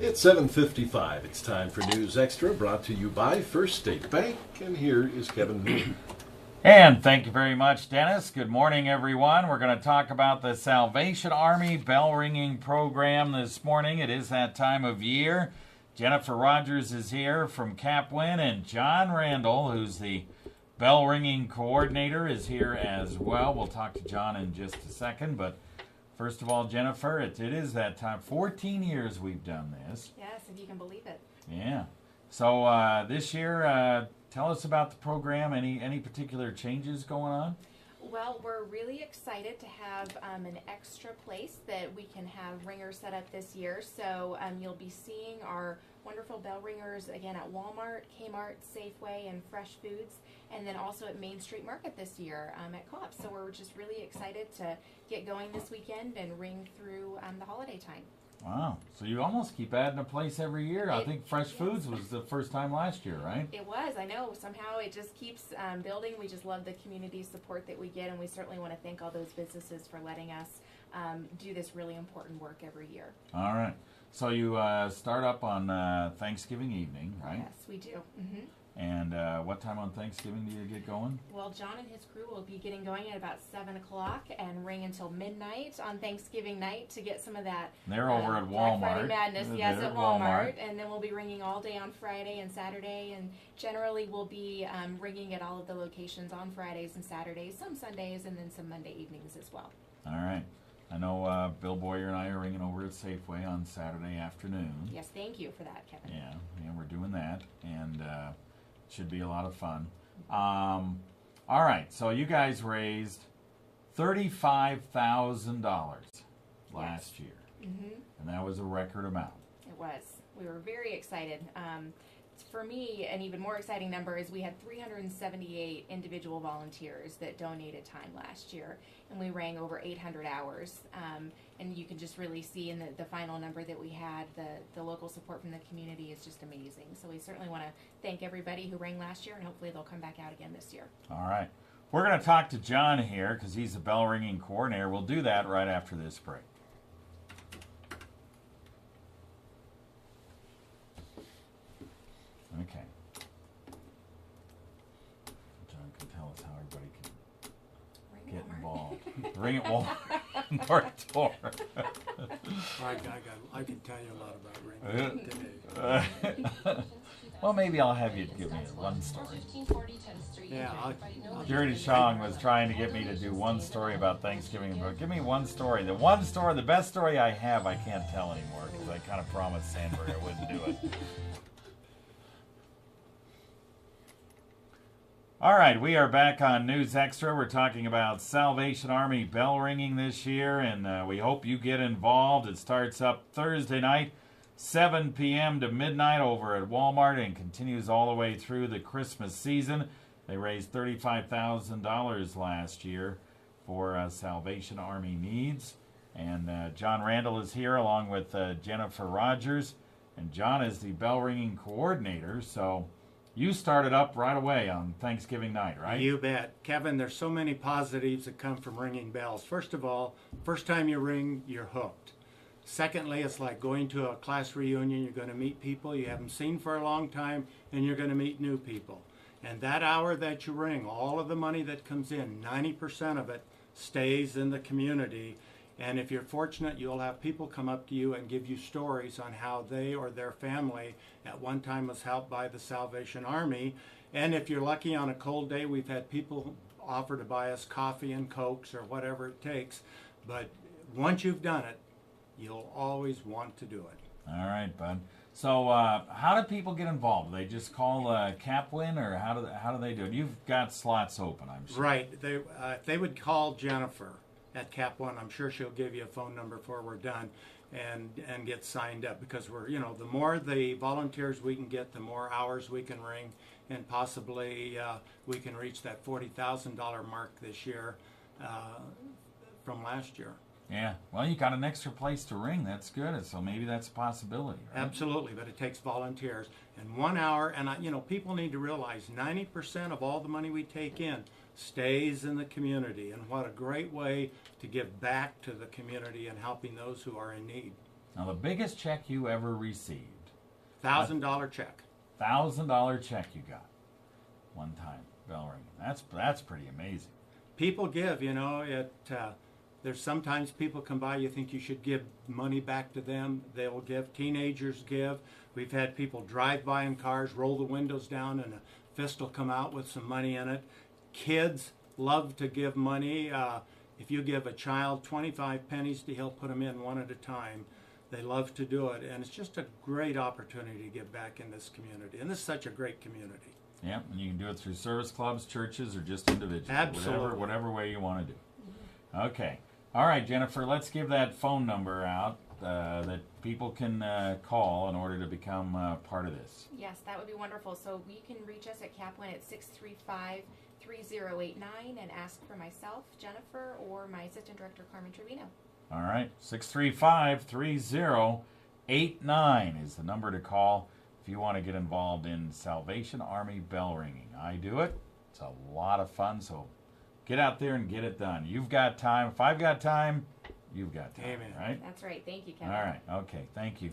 It's 7:55. It's time for News Extra, brought to you by First State Bank, and here is Kevin Mooney. And thank you very much, Dennis. Good morning, everyone. We're going to talk about the Salvation Army bell ringing program this morning. It is that time of year. Jennifer Rogers is here from CAPWN, and John Randall, who's the bell ringing coordinator, is here as well. We'll talk to John in just a second, but first of all, Jennifer, it is that time. 14 years we've done this. Yes, if you can believe it. Yeah. So this year, tell us about the program. Any particular changes going on? Well, we're really excited to have an extra place that we can have ringers set up this year. So you'll be seeing our wonderful bell ringers again at Wal-Mart, Kmart, Safeway, and Fresh Foods, and then also at Main Street Market this year at Coop. So we're just really excited to get going this weekend and ring through the holiday time. Wow. So you almost keep adding a place every year. I think Fresh Foods was the first time last year, right? It was. I know. Somehow it just keeps building. We just love the community support that we get, and we certainly want to thank all those businesses for letting us do this really important work every year. All right. So you start up on Thanksgiving evening, right? Yes, we do. Mm-hmm. And what time on Thanksgiving do you get going? Well, John and his crew will be getting going at about 7 o'clock and ring until midnight on Thanksgiving night to get some of that. They're over at Wal-Mart. Black Friday madness, yes, They're at Walmart. And then we'll be ringing all day on Friday and Saturday. And generally we'll be ringing at all of the locations on Fridays and Saturdays, some Sundays, and then some Monday evenings as well. All right. I know Bill Boyer and I are ringing over at Safeway on Saturday afternoon. Yes, thank you for that, Kevin. Yeah, we're doing that, and should be a lot of fun. All right, so you guys raised $35,000 last year, and that was a record amount. It was. We were very excited. For me, an even more exciting number is we had 378 individual volunteers that donated time last year, and we rang over 800 hours. And you can just really see in the final number that we had, the local support from the community is just amazing. So we certainly want to thank everybody who rang last year, and hopefully they'll come back out again this year. All right. We're going to talk to John here because he's the bell ringing coordinator. We'll do that right after this break. Okay. John can tell us how everybody can get involved. Ring at Walmart door. I can tell you a lot about ringing today. Well, maybe I'll have you give me one story. Yeah, Jerry Chong was trying to get me to do one story about Thanksgiving, but give me one story. The best story I have, I can't tell anymore because I kind of promised Sandberg I wouldn't do it. All right, we are back on News Extra. We're talking about Salvation Army bell ringing this year, and we hope you get involved. It starts up Thursday night, 7 p.m. to midnight over at Walmart and continues all the way through the Christmas season. They raised $35,000 last year for Salvation Army needs. And John Randall is here along with Jennifer Rogers. And John is the bell ringing coordinator, so you started up right away on Thanksgiving night, right? You bet. Kevin, there's so many positives that come from ringing bells. First of all, first time you ring, you're hooked. Secondly, it's like going to a class reunion. You're going to meet people you haven't seen for a long time, and you're going to meet new people. And that hour that you ring, all of the money that comes in, 90% of it stays in the community. And if you're fortunate, you'll have people come up to you and give you stories on how they or their family at one time was helped by the Salvation Army. And if you're lucky on a cold day, we've had people offer to buy us coffee and Cokes or whatever it takes. But once you've done it, you'll always want to do it. All right, bud. So how do people get involved? Do they just call CAPWN, or how do they do it? You've got slots open, I'm sure. Right. They would call Jennifer at CAPWN. I'm sure she'll give you a phone number before we're done and get signed up, because the more the volunteers we can get, the more hours we can ring, and possibly we can reach that $40,000 mark this year from last year. Yeah, well, you got an extra place to ring. That's good. So maybe that's a possibility, right? Absolutely, but it takes volunteers. And 1 hour, and people need to realize 90% of all the money we take in stays in the community. And what a great way to give back to the community and helping those who are in need. Now, the biggest check you ever received, $1,000 check. $1,000 check you got one time, bell ringing. That's pretty amazing. People give, you know, there's sometimes people come by, you think you should give money back to them. They will give. Teenagers give. We've had people drive by in cars, roll the windows down, and a fist will come out with some money in it. Kids love to give money. If you give a child 25 pennies, he'll put them in one at a time. They love to do it, and it's just a great opportunity to give back in this community. And this is such a great community. Yeah, and you can do it through service clubs, churches, or just individually. Absolutely. Whatever way you want to do. Okay. All right, Jennifer, let's give that phone number out that people can call in order to become part of this. Yes, that would be wonderful. So you can reach us at CAPWN at 635-3089 and ask for myself, Jennifer, or my assistant director, Carmen Trevino. All right, 635-3089 is the number to call if you want to get involved in Salvation Army bell ringing. I do it. It's a lot of fun, so get out there and get it done. You've got time. If I've got time, you've got time. Amen. Right? That's right. Thank you, Kevin. All right. Okay. Thank you.